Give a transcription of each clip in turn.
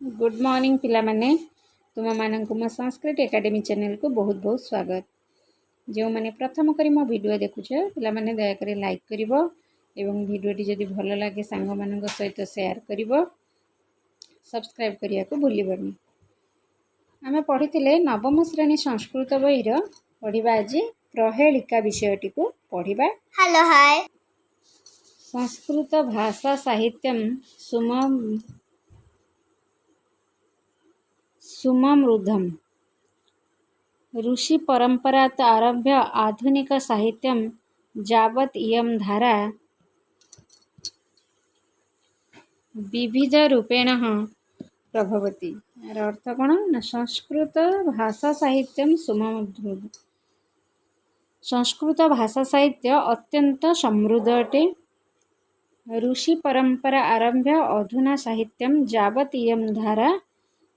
Good morning पिला माने तुम मानक मो संस्कृत एकेडमी चैनल को बहुत बहुत स्वागत। जो मैंने प्रथम करी मो वीडियो देखुछ पिला माने दया करे लाइक करिवो एवं वीडियोटी जदि भल लगे सांग मानक सहित शेयर करिवो सब्सक्राइब करिया को भूलिबनी। आमे पढ़िथिले नवम श्रेणी संस्कृत बहिर पढ़िबा आज प्रहेलिका विषयटी को पढ़िबा। Hello hi. संस्कृत भाषा साहित्यम सुममृद्धम ऋषि परंपरात आरभ्य आधुनिक साहित्यम यावत् इयं धारा विविध रूपेण प्रभवति। अर्थ कौन ना संस्कृत भाषा साहित्यम सुममृद्धम संस्कृत भाषा साहित्य अत्यंत समृद्ध अटे। ऋषि परंपरा आरभ्य अधुना साहित्यम यावत् इयं धारा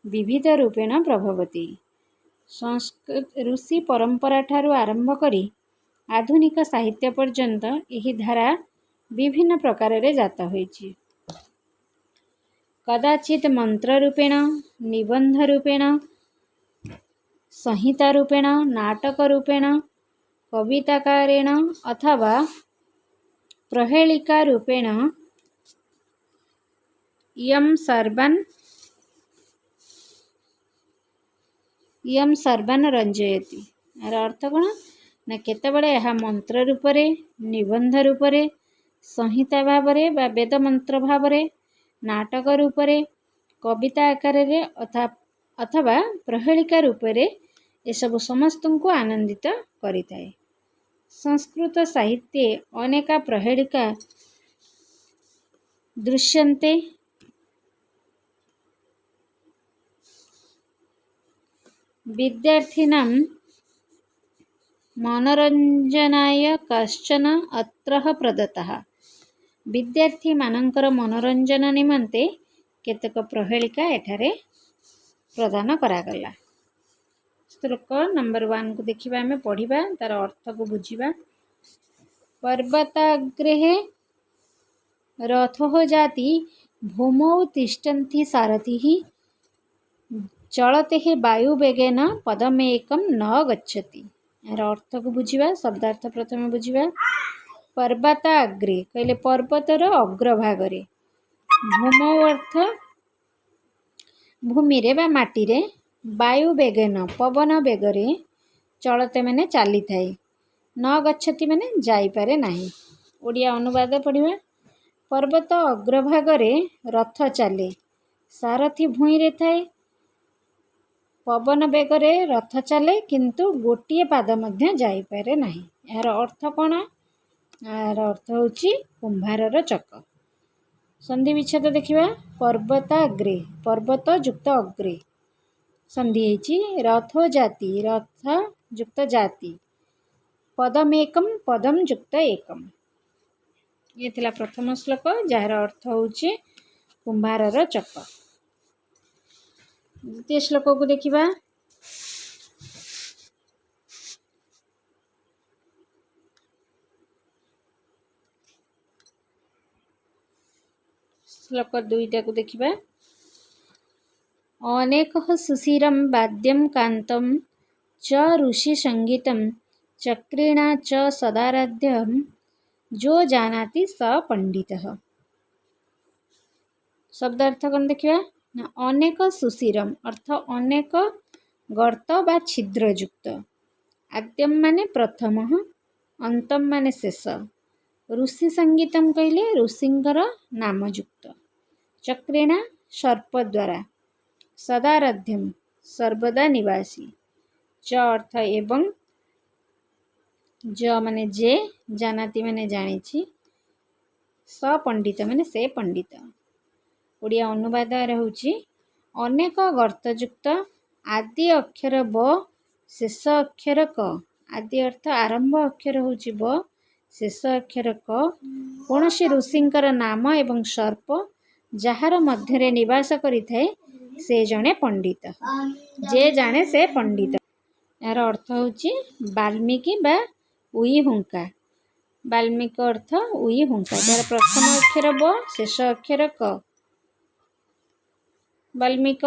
विविध रूपेण प्रभवति। संस्कृत ऋषि परंपरा ठारू आरंभ करी आधुनिक साहित्य पर्यंत एही धारा विभिन्न प्रकार रे जाता होइछि। कदाचित मंत्र रूपेण, निबंध रूपेण, संहिता रूपेण, नाटक रूपेण, कविताकारेण अथवा प्रहेलिका रूपेण इयं सर्वान् रंजयति। यार अर्थ कौन ना केतबेले यह मंत्र रूपरे, निबंध रूपरे, संहिता भावरे बा वेद मंत्र भावरे, नाटक रूपरे, कविता आकार रे अथवा प्रहेलिका रूपरे ये सब समस्त को आनंदित करिथाए। संस्कृत साहित्ये अनेका प्रहेलिका दृश्यन्ते। विद्यार्थिनां मनोरंजनाय कश्चन अत्र प्रदत्तः। विद्यार्थी मानकर मनोरंजन निमंते केतक प्रहेलिका एठारे प्रदान करागला। श्लोक नंबर 1 को देखिबा आमे पढ़िबा तार अर्थ को बुझिबा। पर्वताग्रे रथो जाति भूमौ तिष्ठन्ति सारथिः चलते ही वायुवेगेन पदमेकं न गच्छति। यार अर्थ को बुझिबा। शब्दार्थ प्रथम बुझिबा। पर्वत अग्रे कहले पर्वतर अग्रभागरे, भूमौ अर्थ भूमि रे बा माटी रे, वायुवेगेन पवन बेगरे, चलते माने चली थाए, न गच्छति माने जाई पारे नाही। ओडिया अनुवाद पढ़िबा। पर्वत अग्रभागरे रथ चले, सारथी भूई रे थाए, पवन बेगरे रथ चले किंतु गोटे पाद मध्य जाई पारे नाही। यार अर्थ कौन? यार अर्थ होची कुंभारर चक। संधि विच्छेद देखिबा। पर्वत अग्रे पर्वत युक्त अग्रे संधि हेची रथो जाति रथ युक्त जाति, पदमेकम पदम युक्त एकम। ये थिला प्रथम श्लोक जार अर्थ होची कुंभारर चक। द्वितीय श्लोक को देखिबा। श्लोक 2 को देखिबा। अनेकः सुशिरं वाद्यं कान्तं च ऋषि संगीतं चक्रेणा च सदाराध्यं जो जानाति स पंडितः। शब्दार्थ कौन देखिबा ना अनेक सुशिरम अर्थ अनेक गर्त बा छिद्रयुक्त, आद्यम माने प्रथम, अंतम माने शेष, ऋषि संगीतम कहले ऋषिंकर नामयुक्त, चक्रेणा सर्प द्वारा, सदाराध्यम सर्वदा निवासी, च अर्थ एवं, ज माने जे, जानाति माने जानिछि, स पंडित माने से पंडित। ओडिया अनुवाद रहउछि अनेक गर्तयुक्त, आदि अक्षर ब, शेष अक्षर क। आदि अर्थ आरंभ अक्षर होछि ब, शेष अक्षर क, कोनोसी ऋषिंकर नाम एवं सर्प जहार मध्यरे निवास करिथाए से जणे पंडित, जे जाने से पंडित। यार अर्थ होछि वाल्मीकि बा उई हुंका। वाल्मीकि अर्थ उई हुंका जार प्रथम अक्षर ब, शेष अक्षर क, ବାଲ୍ମିକ।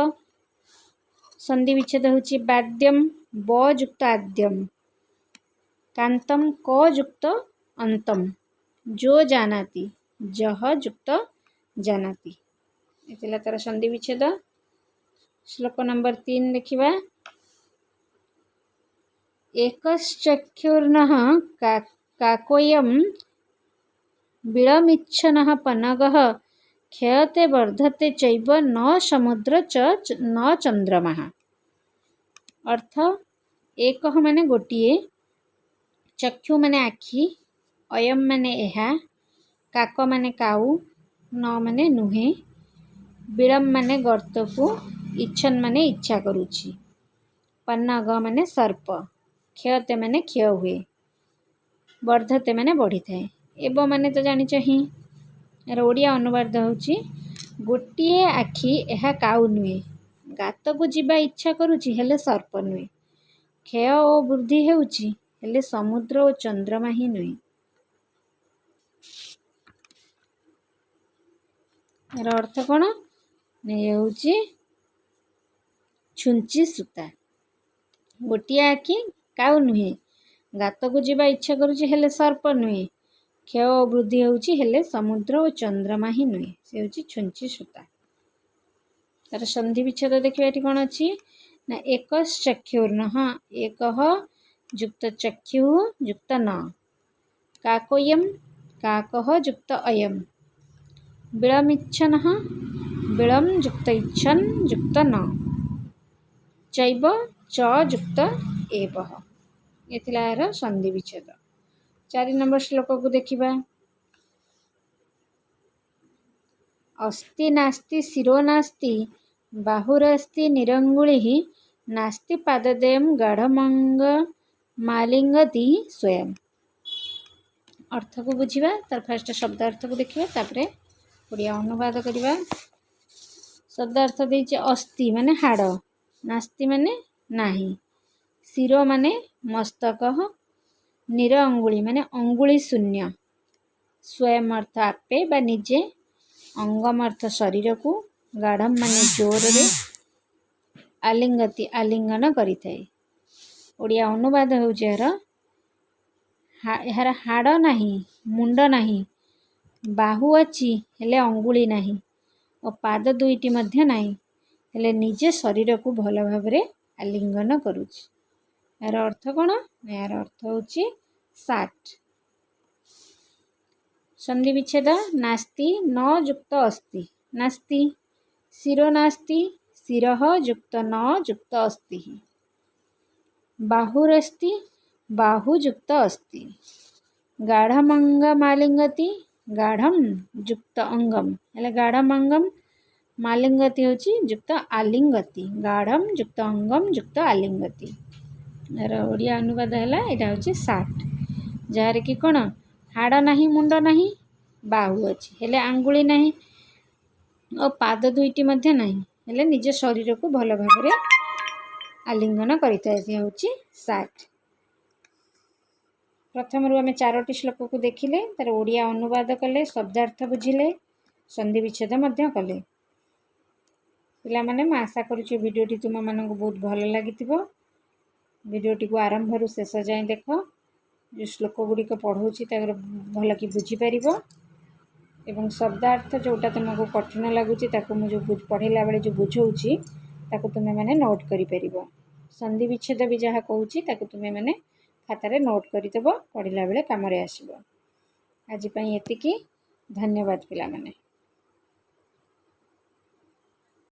ସନ୍ଧି ବିଚ୍ଛେଦ ହେଉଛି ବାଦ୍ୟମ୍ ବ ଯୁକ୍ତ ଆଦ୍ୟମ୍, କାନ୍ତମ୍ କ ଯୁକ୍ତ ଅନ୍ତମ୍, जो जानाति जह ଯୁକ୍ତ जानाति। ଏ ଥିଲା ତାର ସନ୍ଧି ବିଚ୍ଛେଦ। ଶ୍ଲୋକ ନମ୍ବର 3 ଦେଖିବା। एकश्चक्षुर्नः काकोयं विळमिच्छनः पनगः क्षयते वर्धते चैव न समुद्र च न चंद्रमा। अर्थ एक माने गोटिए, चक्षु माने आखि, अयम माने एहा, काक माने काऊ, न माने नुहे, विळम माने गर्त को, इच्छन माने इच्छा करुछि, पन्नग माने सर्प, क्षयते माने क्षय हुए, वर्धते माने बढ़ी थाए। एव माने तो जानिच ही। यार ओडिया अनुवाद होछि गोटिए आखि एहा काऊ नुहे, गात को जीवा इच्छा करुछि हेले सर्प नुहे, क्षय ओ वृद्धि हेउछि हेले समुद्र और चंद्रमा ही नुहे। यार अर्थ कौन? ये होछि छुंची सूता। गोटिए आखि काऊ नुहे, गात को जीवा इच्छा करुछि हेले सर्प नुहे, क्षय ओ वृद्धि होछि हेले समुद्र और चंद्रमा ही नुहे, से होछि छुंची सूता। तार संधि विच्छेद देखिए एठी कौन अछि ना एकश्चक्षुर्नः, एकः युक्त चक्षु युक्त न, काकोयम काकः युक्त अयम, विळमिच्छनः विळम युक्त इच्छन युक्त न, चैव च युक्त एवः। ये थिला यार संधि विच्छेद। 4 नंबर श्लोक को देखिबा। अस्ति नास्ति शिरो नास्ति बाहुरस्ति निरंगुलिः, नास्ति पादद्वयं गाढ़मंग मालिंगति स्वयं। अर्थ को बुझिबा। तार फर्स्ट शब्द अर्थ को देखिबा, तापरे ओडिया अनुवाद करिबा। शब्द अर्थ देइछ अस्ति माने हाड़, नास्ति माने नाही, शिरो माने मस्तक, निर अंगुली माने अंगुली शून्य, स्वयं अर्थ आपे बा निजे, अंगम अर्थ शरीर को, गाढ़म माने जोर रे, आलिंगति आलिंगन करि थाए। ओडिया अनुवाद होउछ यार हाड़ नाही, मुंड नाही, बाहु अछि हेले अंगुली नाही, और पाद दुईटी मध्य नाही हेले निजे शरीर को भल भाबरे आलिंगन करुछि। यार अर्थ कौन? यार अर्थ होछि साठ। संधि विच्छेद नास्ति न युक्त अस्ति, नास्ति, शिरो नास्ति, शिरः युक्त न युक्त अस्ति, बाहुरस्ति, बाहु युक्त अस्ति, गाढ़मंग मालिंगति, गाढ़म युक्त अंगम हेले गाढ़म अंगम, मालिंगति होछि युक्त आलिंगति, गाढ़म युक्त अंगम युक्त आलिंगति। यार ओडिया अनुवाद हैला एटा होछि 60, जार कि कोन हाड़ नाही, मुंड नाही, बाहु अछि हेले आंगुली नाही, और पाद दुईटी मध्य नाही हेले निज शरीर को भल भाबरे आलिंगन करिथाए, से होछि 60। प्रथम रु आमे 4टी श्लोक को देखिले, तार ओडिया अनुवाद कले, शब्दार्थ बुझिले, संधि विच्छेद मध्य कले। पिला माने मैं आशा करूछि वीडियोटी तुम मानक बहुत भल लागिथिबो। वीडियोटी को आरंभ रु शेष जाए देख, जो श्लोक गुड़िक पढ़ाऊँगी तार भल कि बुझीपर, एवं शब्दार्थ जोटा तुमको कठिन लगुच मुझे पढ़ेला बेले जो बुझाऊँगी ताकू तुम्हें मैंने नोट करिपर। संधि विच्छेद भी जहाँ कहूँ तुम्हें मैंने खातार नोट करदेव, पढ़ला बेले काम आसब। आज एतिकी, धन्यवाद पिला माने।